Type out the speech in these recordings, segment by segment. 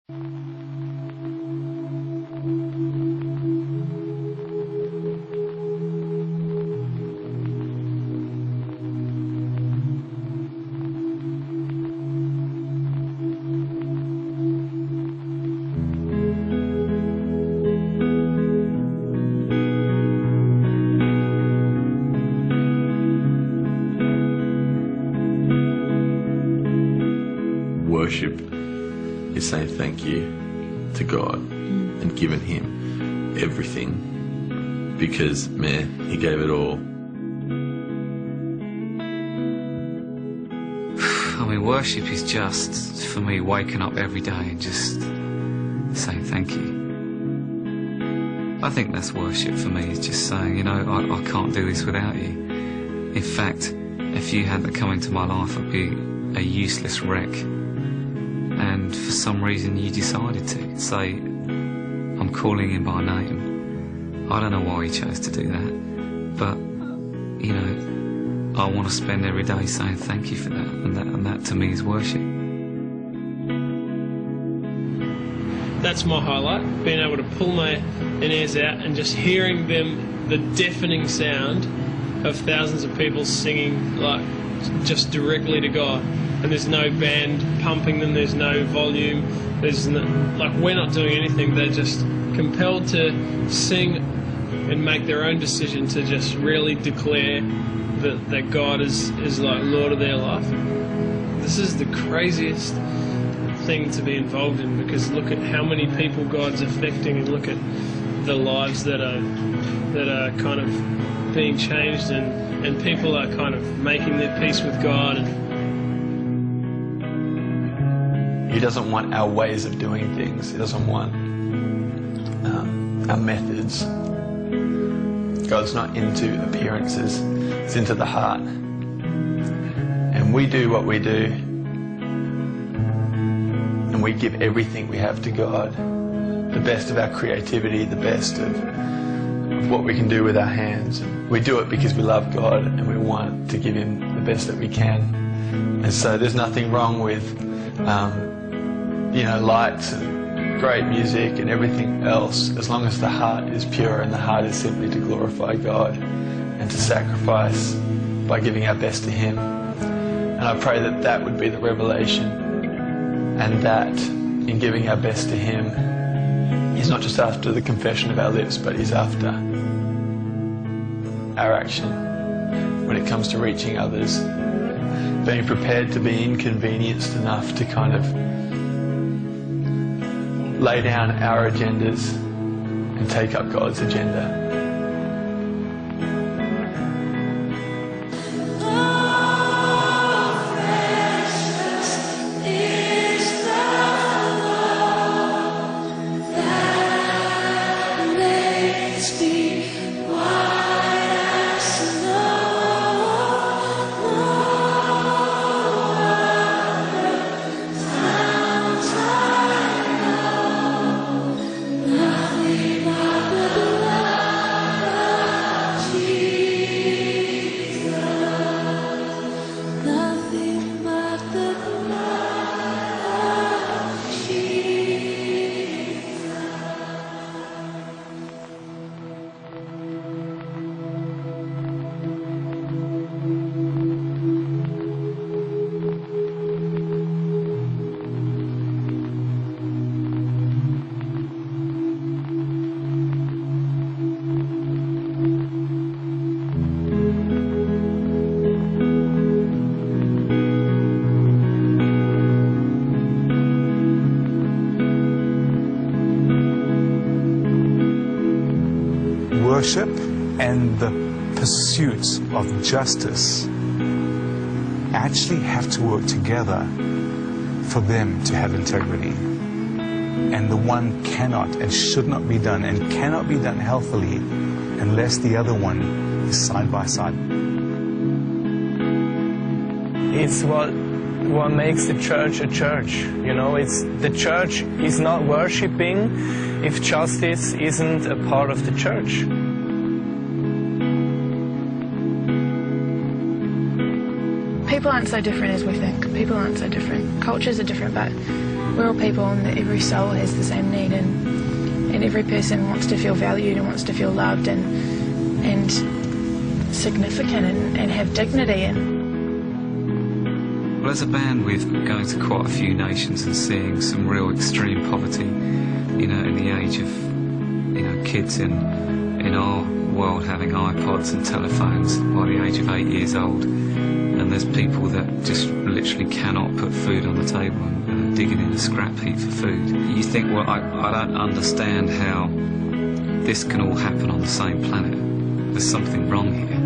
Worship is saying thank you to God and giving Him everything, because, man, He gave it all. I mean, worship is just, for me, waking up every day and just saying thank you. I think that's worship for me, is just saying, you know, I can't do this without you. In fact, if you hadn't come into my life, I'd be a useless wreck. And for some reason you decided to say, I'm calling him by name. I don't know why he chose to do that, but, you know, I want to spend every day saying thank you for that, and that to me is worship. That's my highlight, being able to pull my ears out and just hearing them, the deafening sound of thousands of people singing, like, just directly to God. And there's no band pumping them, there's no volume, there's no, like, we're not doing anything. They're just compelled to sing and make their own decision to just really declare that God is like Lord of their life. This is the craziest thing to be involved in, because look at how many people God's affecting, and look at the lives that are kind of being changed, and people are kind of making their peace with God. And He doesn't want our ways of doing things. He doesn't want our methods. God's not into appearances. It's into the heart. And we do what we do, and we give everything we have to God. The best of our creativity, the best of what we can do with our hands. We do it because we love God and we want to give Him the best that we can. And so there's nothing wrong with you know, lights and great music and everything else, as long as the heart is pure, and the heart is simply to glorify God and to sacrifice by giving our best to Him. And I pray that that would be the revelation, and that in giving our best to Him, He's not just after the confession of our lips, but He's after our action when it comes to reaching others, being prepared to be inconvenienced enough to kind of lay down our agendas and take up God's agenda. Worship and the pursuit of justice actually have to work together for them to have integrity. And the one cannot and should not be done, and cannot be done healthily, unless the other one is side by side. It's what makes the church a church. You know, it's the church is not worshiping if justice isn't a part of the church. People aren't so different as we think. People aren't so different. Cultures are different, but we're all people, and every soul has the same need, and every person wants to feel valued and wants to feel loved and significant and have dignity. Well, as a band, we've been going to quite a few nations and seeing some real extreme poverty, you know, in the age of, you know, kids in our world having iPods and telephones by the age of 8 years old. And there's people that just literally cannot put food on the table and are digging in a scrap heap for food. You think, well, I don't understand how this can all happen on the same planet. There's something wrong here.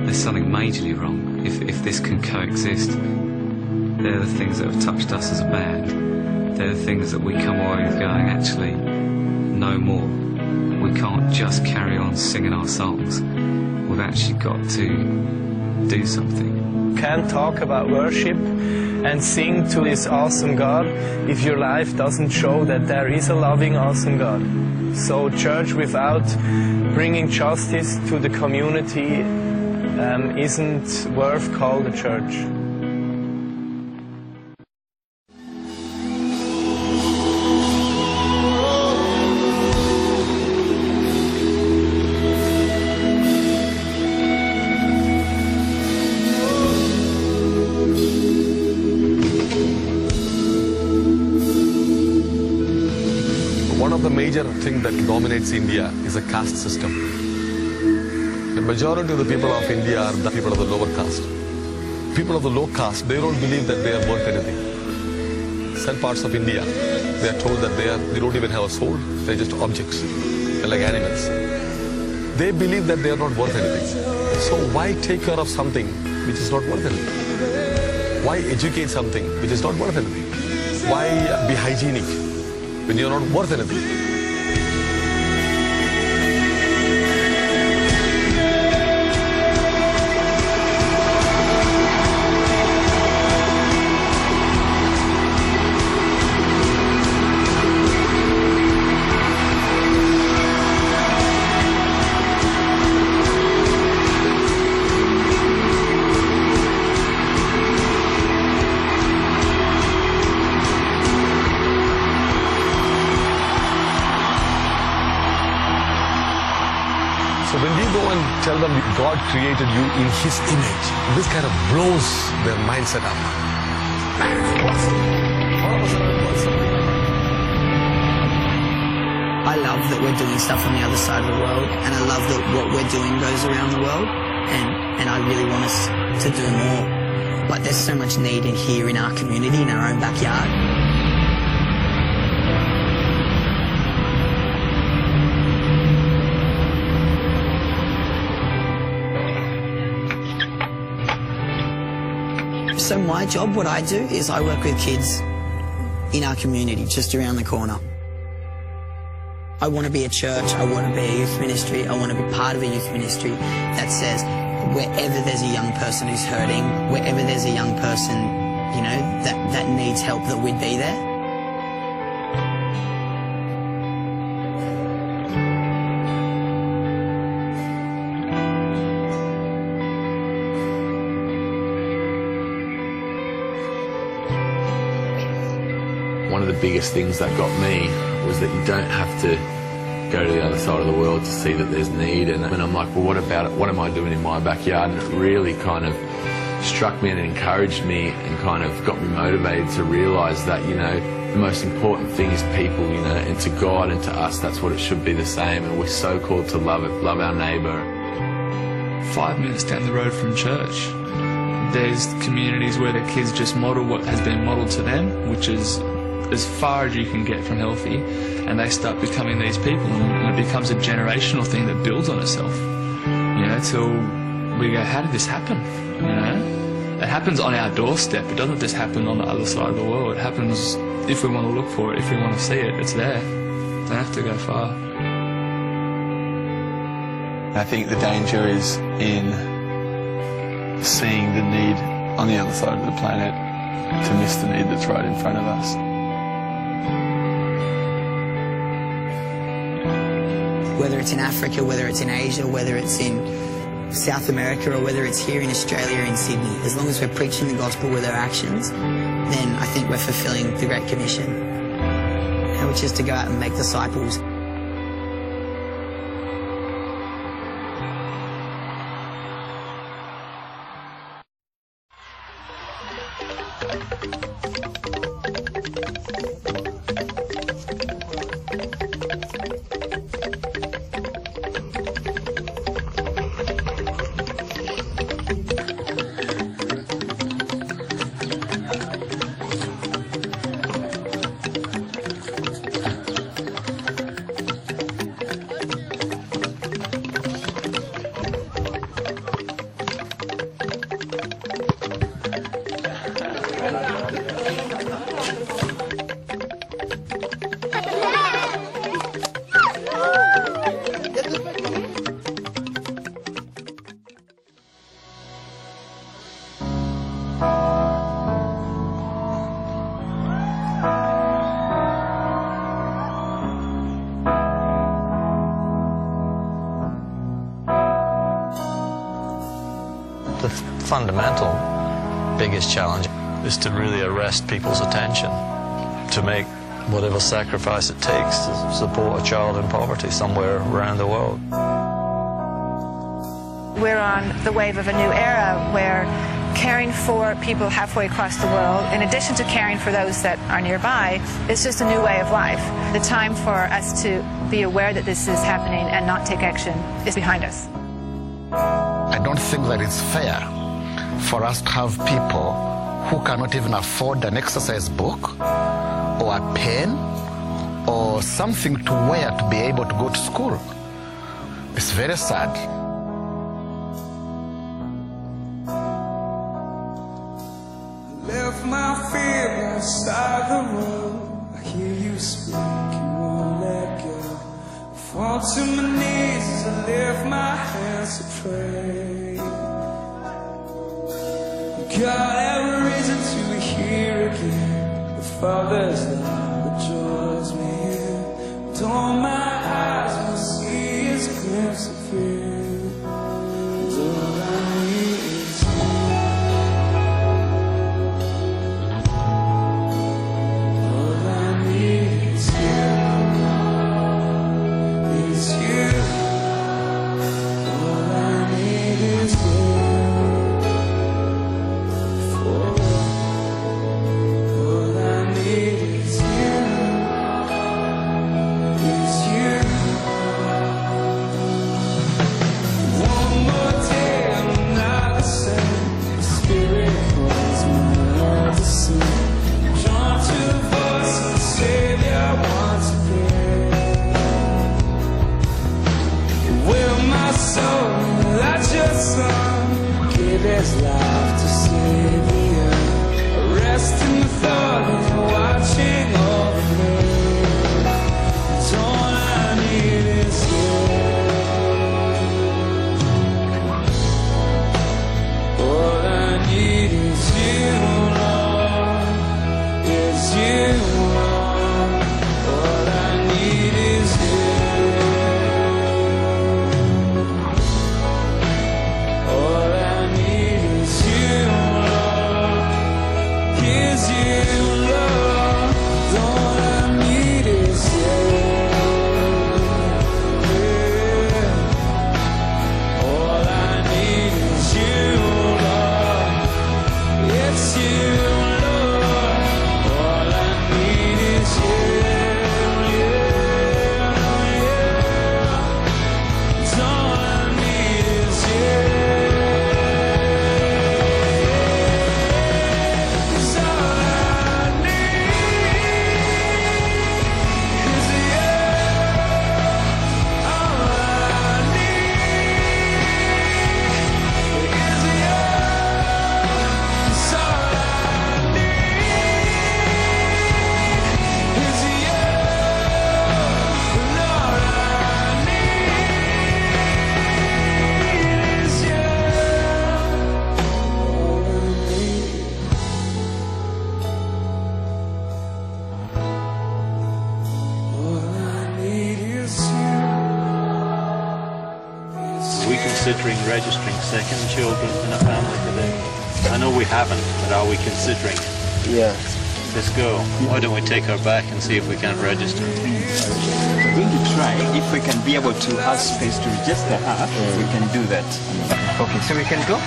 There's something majorly wrong if this can coexist. They're the things that have touched us as a band. They're the things that we come away with going, actually, no more. We can't just carry on singing our songs. We've actually got to do something. Can't talk about worship and sing to this awesome God if your life doesn't show that there is a loving, awesome God. So church without bringing justice to the community isn't worth called a church. Major thing that dominates India is a caste system. The majority of the people of India are the people of the lower caste. People of the low caste, they don't believe that they are worth anything. Some parts of India, they are told that they don't even have a soul, they're just objects. They're like animals. They believe that they are not worth anything. So why take care of something which is not worth anything? Why educate something which is not worth anything? Why be hygienic when you're not worth anything? Tell them God created you in His image. This kind of blows their mindset up. I love that we're doing stuff on the other side of the world, and I love that what we're doing goes around the world, and I really want us to do more. But there's so much need in here in our community, in our own backyard. So my job, what I do, is I work with kids in our community, just around the corner. I want to be a church, I want to be a youth ministry, I want to be part of a youth ministry that says wherever there's a young person who's hurting, wherever there's a young person, you know, that needs help, that we'd be there. One of the biggest things that got me was that you don't have to go to the other side of the world to see that there's need. And I'm like, well, what about it? What am I doing in my backyard? And it really kind of struck me and encouraged me and kind of got me motivated to realise that, you know, the most important thing is people, you know, and to God and to us, that's what it should be the same. And we're so called to love our neighbour. 5 minutes down the road from church, there's communities where the kids just model what has been modelled to them, which is as far as you can get from healthy, and they start becoming these people, and it becomes a generational thing that builds on itself, you know, till we go, how did this happen? You know, it happens on our doorstep. It doesn't just happen on the other side of the world. It happens if we want to look for it, if we want to see it, it's there. Don't have to go far. I think the danger is in seeing the need on the other side of the planet to miss the need that's right in front of us. Whether it's in Africa, whether it's in Asia, whether it's in South America, or whether it's here in Australia or in Sydney, as long as we're preaching the gospel with our actions, then I think we're fulfilling the Great Commission, which is to go out and make disciples. The fundamental biggest challenge is to really arrest people's attention, to make whatever sacrifice it takes to support a child in poverty somewhere around the world. We're on the wave of a new era where caring for people halfway across the world, in addition to caring for those that are nearby, is just a new way of life. The time for us to be aware that this is happening and not take action is behind us. I don't think that it's fair for us to have people who cannot even afford an exercise book or a pen or something to wear to be able to go to school. It's very sad. Left my fear outside the room. I hear you speak, you won't let go. I fall to my knees as I lift my hands to pray. God, have a reason to hear again the Father's love that draws me in. With all my eyes will see His glimpse of Him. And all I need is You. All I need is You. Is You. All I need is You. There's life to save the earth. Rest in the thought of watching over me. All I need is You. All I need is You, Lord. Is You, Lord. All I need is You. Considering registering second children in a family today? I know we haven't, but are we considering Yeah. This girl, why don't we take her back and see if we can register? We're going to try if we can be able to have space to register her. We can do that. Okay, so we can go.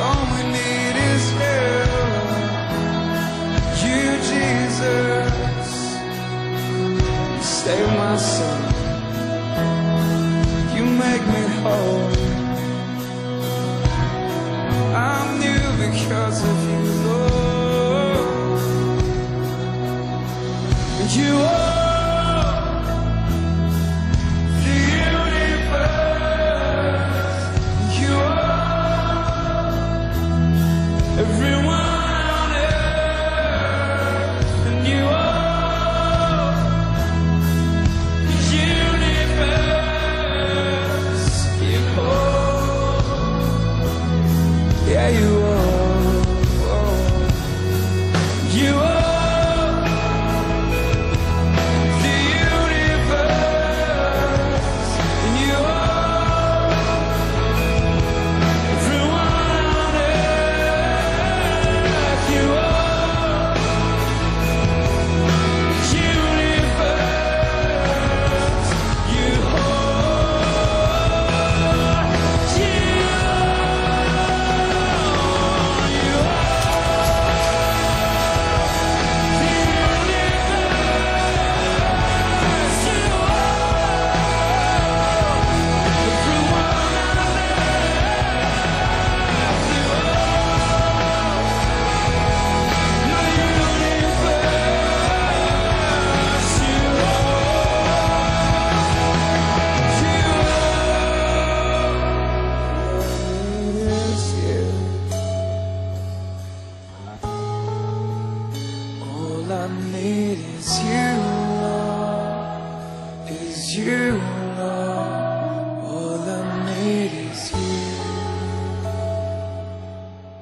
All we need is you, Jesus. You save my soul. You make me whole. I'm new because of you, Lord. You are the universe. You are everyone on earth. And you are the universe. You are. Yeah, you are. You are the universe, and you are everyone on earth. You are the universe. You are. All I need is you, Lord, is you, Lord. All I need is you,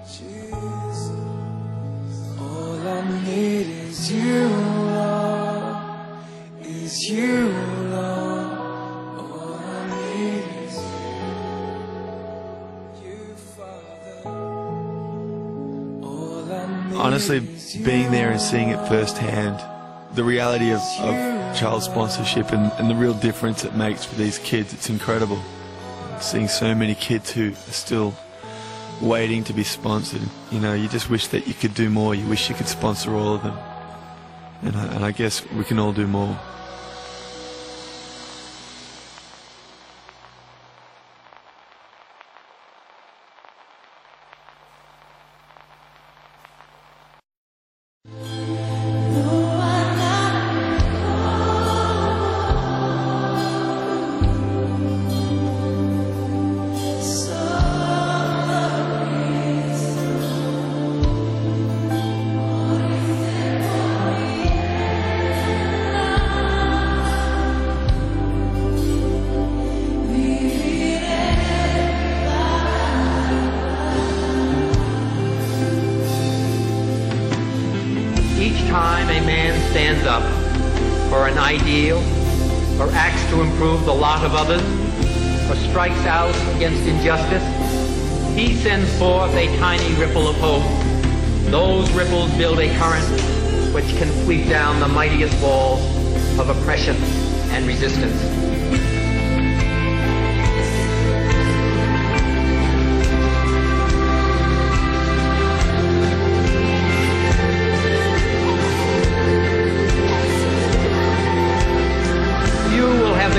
Jesus. All I need is you, Lord, is you, Lord. All I need is you, Father. All I need. Honestly, being there and seeing it firsthand, the reality of child sponsorship and the real difference it makes for these kids, it's incredible. Seeing so many kids who are still waiting to be sponsored, you know, you just wish that you could do more. You wish you could sponsor all of them. And I guess we can all do more. Each time a man stands up for an ideal, or acts to improve the lot of others, or strikes out against injustice, he sends forth a tiny ripple of hope. Those ripples build a current which can sweep down the mightiest walls of oppression and resistance.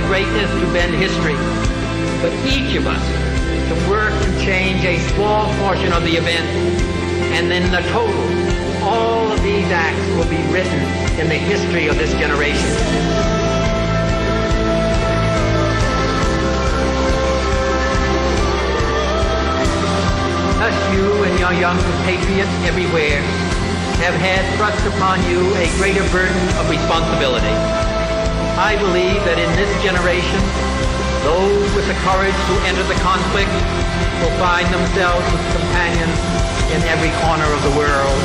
Greatness to bend history, but each of us can work to change a small portion of the event, and then the total, all of these acts will be written in the history of this generation. Thus you and your young compatriots everywhere have had thrust upon you a greater burden of responsibility. I believe that in this generation, those with the courage to enter the conflict will find themselves with companions in every corner of the world.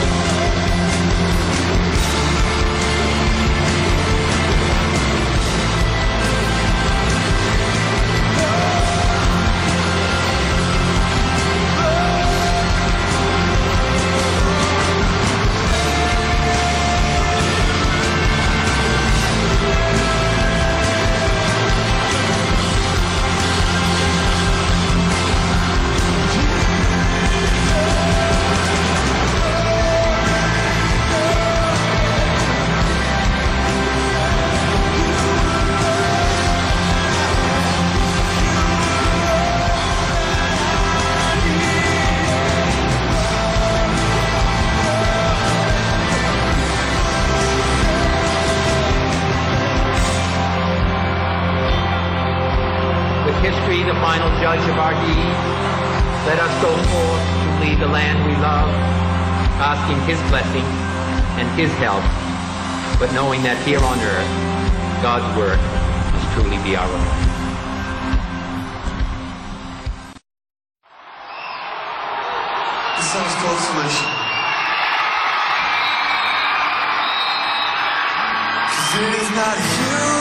judge of our deeds. Let us go forth to lead the land we love, asking His blessing and His help, but knowing that here on earth, God's work must truly be our own. This song is called Solution. 'Cause it is not you